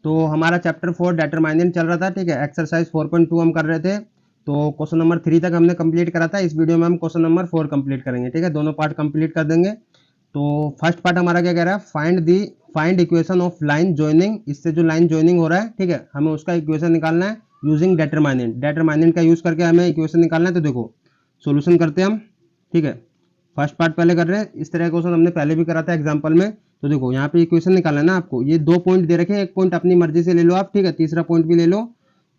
तो हमारा chapter 4 determinant चल रहा था, ठीक है। एक्सरसाइज 4.2 हम कर रहे थे, तो क्वेश्चन नंबर 3 तक हमने कंप्लीट करा था। इस वीडियो में हम क्वेश्चन नंबर 4 कंप्लीट करेंगे, ठीक है। दोनों पार्ट कंप्लीट कर देंगे। तो फर्स्ट पार्ट हमारा क्या कह रहा है, find equation of line joining. इससे जो लाइन जॉइनिंग हो रहा है, ठीक है, हमें उसका इक्वेशन निकालना है यूजिंग डिटरमिनेंट का यूज करके हमें इक्वेशन निकालना है। तो देखो सोल्यूशन करते हैं हम, ठीक है। फर्स्ट पार्ट पहले कर रहे हैं, इस तरह का क्वेश्चन हमने पहले भी करा था एग्जाम्पल में। तो देखो यहाँ पे इक्वेशन निकालना है ना आपको, ये 2 पॉइंट दे रखे हैं, एक पॉइंट अपनी मर्जी से ले लो आप, ठीक है, तीसरा पॉइंट भी ले लो।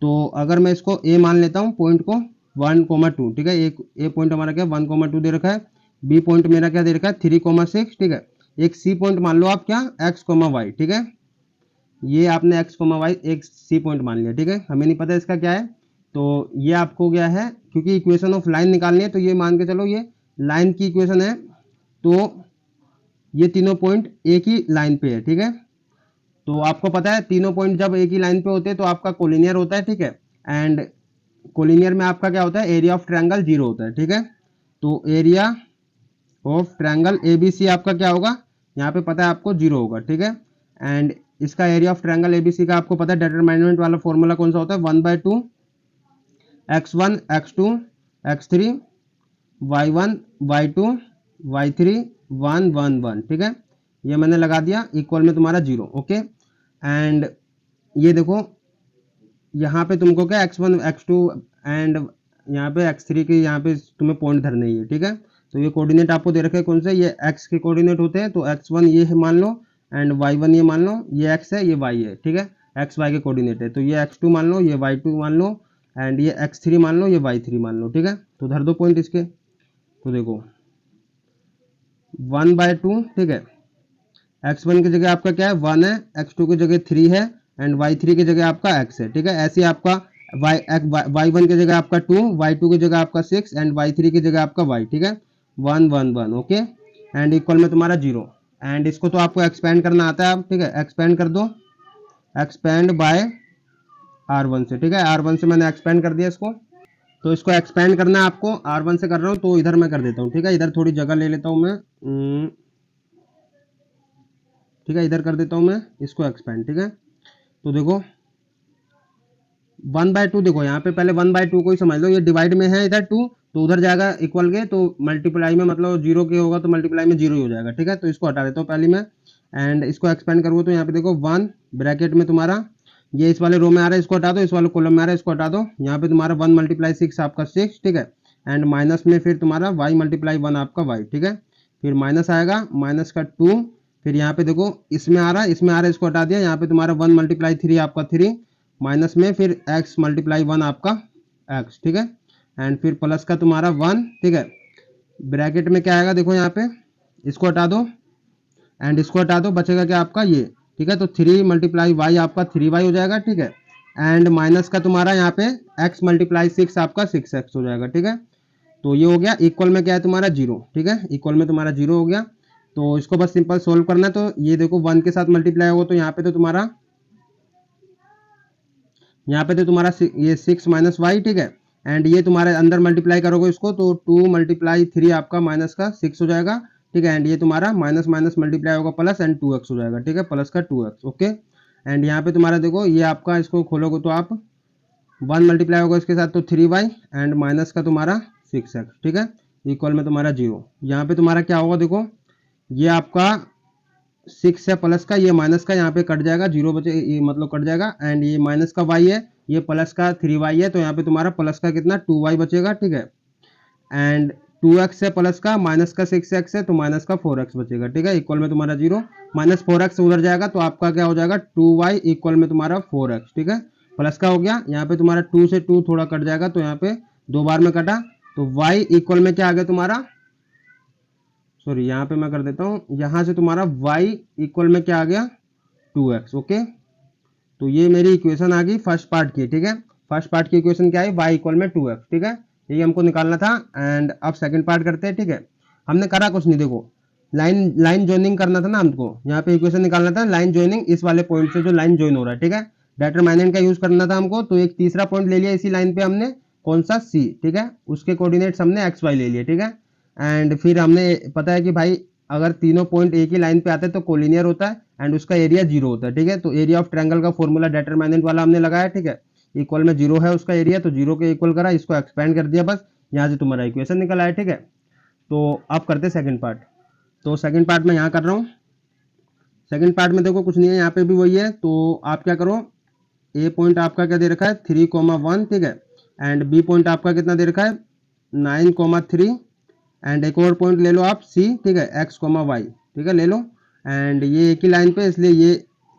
तो अगर मैं इसको ए मान लेता हूँ, पॉइंट को 1,2, ठीक है, एक ए पॉइंट हमारा क्या 1,2 दे रखा है, बी पॉइंट मेरा क्या दे रखा है 3,6, ठीक है। एक सी पॉइंट मान लो आप क्या x, y, ठीक है। ये आपने x, y एक सी पॉइंट मान लिया, ठीक है। हमें नहीं पता इसका क्या है, तो ये आपको क्या है, क्योंकि इक्वेशन ऑफ लाइन निकालनी है, तो ये मान के चलो ये लाइन की इक्वेशन है। तो ये तीनों पॉइंट एक ही लाइन पे है, ठीक है। तो आपको पता है तीनों पॉइंट जब एक ही लाइन पे होते हैं तो आपका कोलिनियर होता है, ठीक है। एंड कोलिनियर में आपका क्या होता है, एरिया ऑफ ट्रायंगल 0 होता है, ठीक है। तो एरिया ऑफ ट्रायंगल एबीसी आपका क्या होगा, यहाँ पे पता है आपको 0 होगा, ठीक है। एंड इसका एरिया ऑफ ट्रायंगल एबीसी का आपको पता है डिटरमिनेंट वाला फॉर्मूला कौन सा होता है, 1/2 x1 x2 x3 y1 y2 y3 1 1 1, ठीक है। ये मैंने लगा दिया इक्वल में तुम्हारा 0, ओके। एंड ये देखो यहाँ पे तुमको क्या x1 x2 एंड यहाँ पे x3 के यहाँ पे तुम्हें पॉइंट धरने ही है, ठीक है। तो ये कोऑर्डिनेट आपको दे रखे हैं कौन से, ये x के कोऑर्डिनेट होते हैं। तो x1 ये है मान लो, एंड y1 ये मान लो, ये x है ये y है, ठीक है, x y के कोऑर्डिनेट है। तो ये x2 मान लो, ये y2 मान लो, एंड ये x3 मान लो, ये y3 मान लो, ठीक है। तो धर दो पॉइंट इसके। तो देखो 1/2, ठीक है, x1 की जगह आपका क्या है 1 है, x2 की जगह 3 है, एंड y3 की जगह आपका x है, ठीक है। ऐसे आपका y1 की जगह आपका 2, y2 की जगह आपका 6, एंड y3 की जगह आपका y, ठीक है, 1 1 1, ओके। एंड इक्वल में तुम्हारा 0। एंड इसको तो आपको एक्सपेंड करना आता है, ठीक है, एक्सपेंड कर दो, एक्सपेंड बाय r1 से, ठीक है। r1 से मैंने एक्सपेंड कर दिया इसको। तो इसको एक्सपेंड करना है आपको, r1 से कर रहा हूँ, तो इधर मैं कर देता हूँ, ठीक है। इधर थोड़ी जगह ले लेता हूँ मैं, ठीक है, इधर कर देता हूँ मैं इसको एक्सपेंड, ठीक है। तो देखो 1/2, देखो यहाँ पे पहले 1/2 को ही समझ लो, ये डिवाइड में है इधर 2, तो उधर जाएगा इक्वल के, तो मल्टीप्लाई में मतलब 0 के होगा तो मल्टीप्लाई में 0 ही हो जाएगा, ठीक है। तो इसको हटा देता हूँ पहले मैं, एंड इसको एक्सपेंड करूँ तो यहाँ पे देखो 1 ब्रैकेट में तुम्हारा ये इस वाले रो में आ रहा है, इसको हटा दो, इस वाले कॉलम में आ रहा है, इसको हटा दो। यहाँ पे तुम्हारा 1 × 6 आपका 6, ठीक है। एंड माइनस में फिर तुम्हारा y × 1 आपका y, ठीक है। फिर माइनस आएगा, माइनस का 2, फिर यहाँ पे देखो इसमें आ रहा है, इसमें आ रहा है, इसको हटा दिया। यहाँ पे तुम्हारा 1 × 3 आपका 3, माइनस में फिर x × 1 आपका x, ठीक है। एंड फिर प्लस का तुम्हारा 1, ठीक है। ब्रैकेट में क्या आएगा देखो यहाँ पे, इसको हटा दो एंड इसको हटा दो, बचेगा क्या आपका ये, ठीक है। तो 3 × y आपका 3y हो जाएगा, ठीक है। एंड माइनस का तुम्हारा यहाँ पे x × 6 आपका 6x हो जाएगा, ठीक है। तो ये हो गया इक्वल में क्या है तुम्हारा 0, ठीक है, इक्वल में तुम्हारा 0 हो गया। तो इसको बस सिंपल सोल्व करना है। तो ये देखो 1 के साथ मल्टीप्लाई होगा, तो यहाँ पे तो तुम्हारा ये 6 - y, ठीक है। एंड ये तुम्हारे अंदर मल्टीप्लाई करोगे इसको, तो 2 × 3 आपका माइनस का 6 हो जाएगा, ठीक है। एंड ये तुम्हारा माइनस माइनस मल्टीप्लाई होगा प्लस, एंड 2x हो जाएगा, ठीक है, प्लस का 2x, ओके। एंड यहाँ पे तुम्हारा देखो ये आपका, इसको खोलोगे तो आप 1 मल्टीप्लाई होगा इसके साथ तो 3y, एंड माइनस का तुम्हारा 6x, ठीक है, इक्वल में तुम्हारा 0। यहाँ पे तुम्हारा क्या होगा देखो, ये आपका 6 है प्लस का, ये माइनस का यहाँ पे कट जाएगा, 0 बचे, ये मतलब कट जाएगा। एंड ये माइनस का y है, ये प्लस का 3y है, तो यहाँ पे तुम्हारा प्लस का कितना 2y बचेगा, ठीक है। एंड 2x है प्लस का, माइनस का 6x है, तो माइनस का 4x बचेगा, ठीक है, इक्वल में तुम्हारा 0। माइनस 4x उधर जाएगा, तो आपका क्या हो जाएगा 2y इक्वल में तुम्हारा 4x, ठीक है। प्लस का हो गया, यहाँ पे तुम्हारा 2 से 2 थोड़ा कट जाएगा, तो यहाँ पे 2 बार में कटा, तो y इक्वल में क्या आ गया तुम्हारा, सॉरी यहाँ पे मैं कर देता हूँ, यहाँ से तुम्हारा y इक्वल में क्या आ गया 2x, ओके। तो ये मेरी इक्वेशन आ गई फर्स्ट पार्ट की, ठीक है। फर्स्ट पार्ट की इक्वेशन क्या है, y इक्वल में 2x, ठीक है, ये हमको निकालना था। एंड अब सेकंड पार्ट करते हैं, ठीक है। हमने करा कुछ नहीं, देखो लाइन जॉइनिंग करना था ना हमको, यहाँ पे इक्वेशन निकालना था लाइन जॉइनिंग, इस वाले पॉइंट से जो लाइन जॉइन हो रहा है, ठीक है, डिटरमिनेंट का यूज करना था हमको। तो एक तीसरा पॉइंट ले लिया इसी लाइन पे हमने, कौन सा c, ठीक है, उसके कोऑर्डिनेट्स हमने xy ले लिए, ठीक है। एंड फिर हमने पता है कि भाई अगर तीनों पॉइंट एक ही लाइन पे आते हैं तो कोलिनियर होता है एंड उसका एरिया 0 होता है, ठीक है। तो एरिया ऑफ ट्रायंगल का फॉर्मूला डिटरमिनेंट वाला हमने लगाया, ठीक है। इक्वल में 0 है उसका एरिया, तो 0 के इक्वल करा, इसको एक्सपेंड कर दिया, बस यहाँ से तुम्हारा इक्वेशन निकल आया, ठीक है। तो अब करते सेकंड पार्ट। तो सेकंड पार्ट में यहाँ कर रहा हूँ। सेकंड पार्ट में देखो कुछ नहीं है, यहाँ पे भी वही है। तो आप क्या करो, ए पॉइंट आपका क्या दे रखा है 3,1, ठीक है। एंड बी पॉइंट आपका कितना दे रखा है 9,3 एंड एक और पॉइंट ले लो आप सी, ठीक है, x, y, ठीक है, ले लो। एंड ये एक ही लाइन पे, इसलिए ये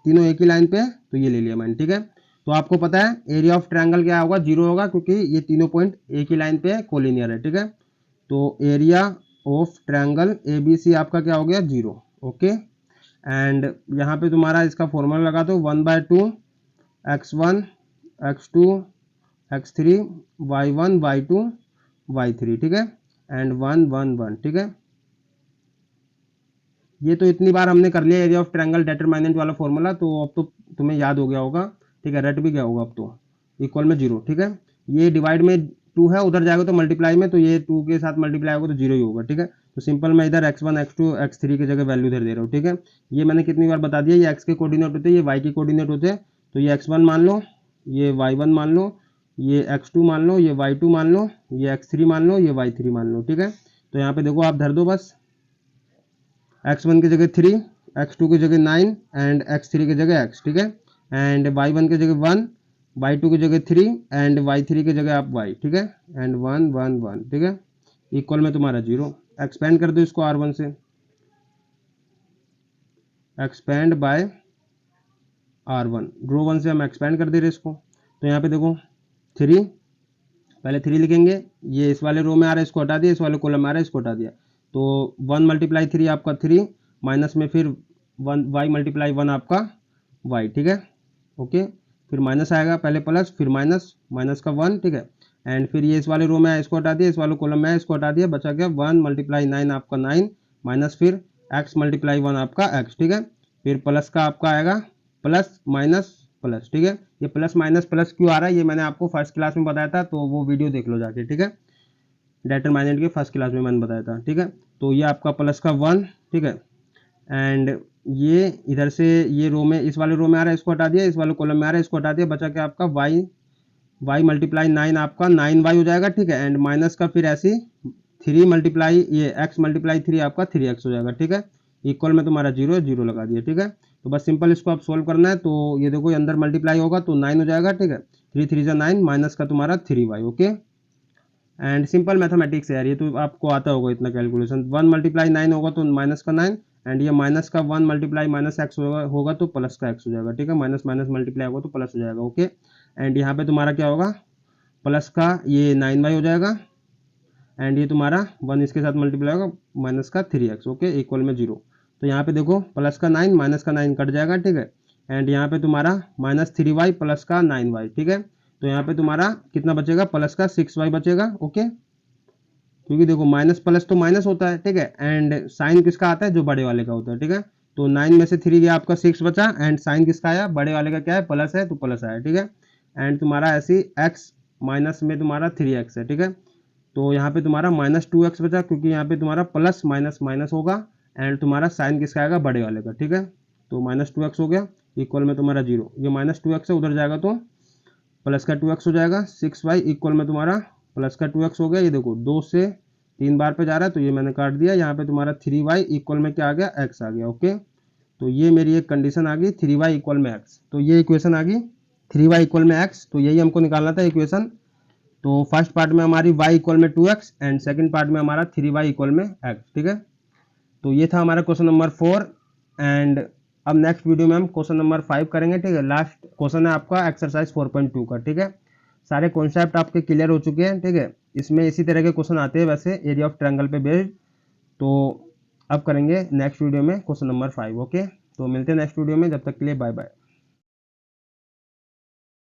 तीनों एक ही लाइन पे है, तो ये ले लिया मैंने, ठीक है। तो आपको पता है एरिया ऑफ ट्रायंगल क्या होगा, 0 होगा, क्योंकि ये तीनों पॉइंट एक ही लाइन पे है, कोलिनियर है, ठीक है। तो एरिया ऑफ ट्रायंगल ABC आपका क्या हो गया 0, ओके। एंड यहाँ पे तुम्हारा इसका फॉर्मूला लगा दो 1/2 x1 x2 x3 y1 y2 y3, ठीक है, एंड 1 1 1, ठीक है। ये तो इतनी बार हमने कर लिया एरिया ऑफ ट्रायंगल डिटरमिनेंट वाला फॉर्मूला, तो अब तो तुम्हें याद हो गया होगा, ठीक है, रट भी गया होगा अब तो। इक्वल में 0, ठीक है। ये डिवाइड में 2 है, उधर जाएगा तो मल्टीप्लाई में, तो ये 2 के साथ मल्टीप्लाई होगा तो 0 ही होगा, ठीक है। तो सिंपल मैं इधर x1 x2 x3 की जगह वैल्यू इधर दे रहा हूँ, ठीक है। ये मैंने कितनी बार बता दिया, ये x के कोऑर्डिनेट होते हैं, ये y के कोऑर्डिनेट होते हैं। तो ये x1 मान लो, ये y1 मान लो, ये x2 मान लो, ये y2 मान लो, ये x3 मान लो, ये y3 मान लो, ठीक है। तो यहाँ पे देखो आप धर दो बस, x1 की जगह 3, x2 की जगह 9 एंड x3 की जगह x, ठीक है। एंड y1 की जगह 1, y2 की जगह 3 एंड y3 की जगह आप y, ठीक है, एंड 1 1 1, ठीक है। इक्वल में तुम्हारा 0। एक्सपेंड कर दो इसको r1 से, एक्सपेंड बाय r1, रो 1 से हम एक्सपेंड कर दे रहे इसको। तो यहाँ पे देखो 3, पहले 3 लिखेंगे, ये इस वाले रो में आ रहा है, इसको हटा दिया, इस वाले कॉलम में आ रहा है, इसको हटा दिया। तो 1 × 3 आपका 3, माइनस में फिर 1 y × 1 आपका y, ठीक है, ओके। फिर माइनस आएगा, पहले प्लस फिर माइनस, माइनस का 1, ठीक है। एंड फिर ये इस वाले रो में है, इसको हटा दिया, इस वाले कॉलम में है, इसको हटा दिया, बचा गया 1 × 9 आपका 9, माइनस फिर x × 1 आपका x, ठीक है। फिर प्लस का आपका आएगा प्लस माइनस प्लस, ठीक है। ये प्लस माइनस प्लस क्यों आ रहा है ये मैंने आपको फर्स्ट क्लास में बताया था, तो वो वीडियो देख लो जाके, ठीक है। डिटरमिनेंट के फर्स्ट क्लास में मैंने बताया था, ठीक है। तो ये आपका प्लस का 1, ठीक है। एंड ये इधर से ये रो में, इस वाले रो में आ रहा है, इसको हटा दिया, इस वाले कॉलम में आ रहा है, इसको हटा दिया, बचा क्या आपका y × 9 आपका 9y हो जाएगा, ठीक है। एंड माइनस का फिर ऐसे 3 मल्टीप्लाई ये x × 3 आपका 3x हो जाएगा, ठीक है। इक्वल में तुम्हारा 0 है, 0 लगा दिया, ठीक है। तो बस सिंपल इसको आप सोल्व करना है। तो ये देखो अंदर मल्टीप्लाई होगा तो 9 हो जाएगा, ठीक है। 3 3 जा 9, माइनस का तुम्हारा 3y, okay. And simple mathematics है यार, ये तो आपको आता होगा इतना कैलकुलेशन। 1 × 9 होगा तो माइनस का 9, एंड ये माइनस का 1 × -x होगा तो प्लस का x हो जाएगा, ठीक है। माइनस माइनस मल्टीप्लाई होगा तो प्लस हो जाएगा, ओके। एंड यहाँ पे तुम्हारा क्या होगा, प्लस का ये 9y हो जाएगा, एंड ये तुम्हारा 1 इसके साथ मल्टीप्लाई होगा, माइनस का 3x, ओके, इक्वल में 0। तो यहाँ पे देखो प्लस का 9 माइनस का 9 कट जाएगा, ठीक है। एंड यहाँ पे तुम्हारा -3y प्लस का 9y, ठीक है। तो यहाँ पे तुम्हारा कितना बचेगा, प्लस का 6y बचेगा, ओके। क्योंकि देखो माइनस प्लस तो माइनस होता है, ठीक है। एंड साइन किसका आता है, जो बड़े वाले का होता है, ठीक है। तो 9 में से 3 गया आपका 6 बचा, एंड साइन किसका आया, बड़े वाले का क्या है, प्लस है, तो प्लस आया, ठीक है। एंड तुम्हारा ऐसी x माइनस में तुम्हारा 3x है, ठीक है। तो यहाँ पे तुम्हारा -2x बचा, क्योंकि यहाँ पे तुम्हारा प्लस माइनस माइनस होगा, एंड तुम्हारा साइन किसका आएगा, बड़े वाले का, ठीक है। तो -2x हो गया, इक्वल में तुम्हारा 0। ये -2x है, उधर जाएगा तो प्लस का 2x हो जाएगा, 6y इक्वल में तुम्हारा प्लस का 2x हो गया। ये देखो 2 से 3 बार पे जा रहा है, तो ये मैंने काट दिया। यहाँ पे तुम्हारा 3y इक्वल में क्या आ गया, x आ गया, ओके। तो ये मेरी एक कंडीशन आ गई, 3y इक्वल में x। तो ये इक्वेशन आ गई 3y इक्वल में x। तो यही हमको निकालना था इक्वेशन। तो फर्स्ट पार्ट में हमारी y इक्वल में 2x एंड सेकंड पार्ट में हमारा 3y इक्वल में x, ठीक है। तो ये था हमारा क्वेश्चन नंबर 4। एंड अब नेक्स्ट वीडियो में हम क्वेश्चन नंबर 5 करेंगे, ठीक है। लास्ट क्वेश्चन है आपका एक्सरसाइज 4.2 का, ठीक है। सारे कॉन्सेप्ट आपके क्लियर हो चुके हैं, ठीक है। इसमें इसी तरह के क्वेश्चन आते हैं वैसे एरिया ऑफ ट्रायंगल पे बेस्ड। तो अब करेंगे नेक्स्ट वीडियो में क्वेश्चन नंबर 5, ओके। तो मिलते हैं नेक्स्ट वीडियो में, जब तक के लिए बाय बाय।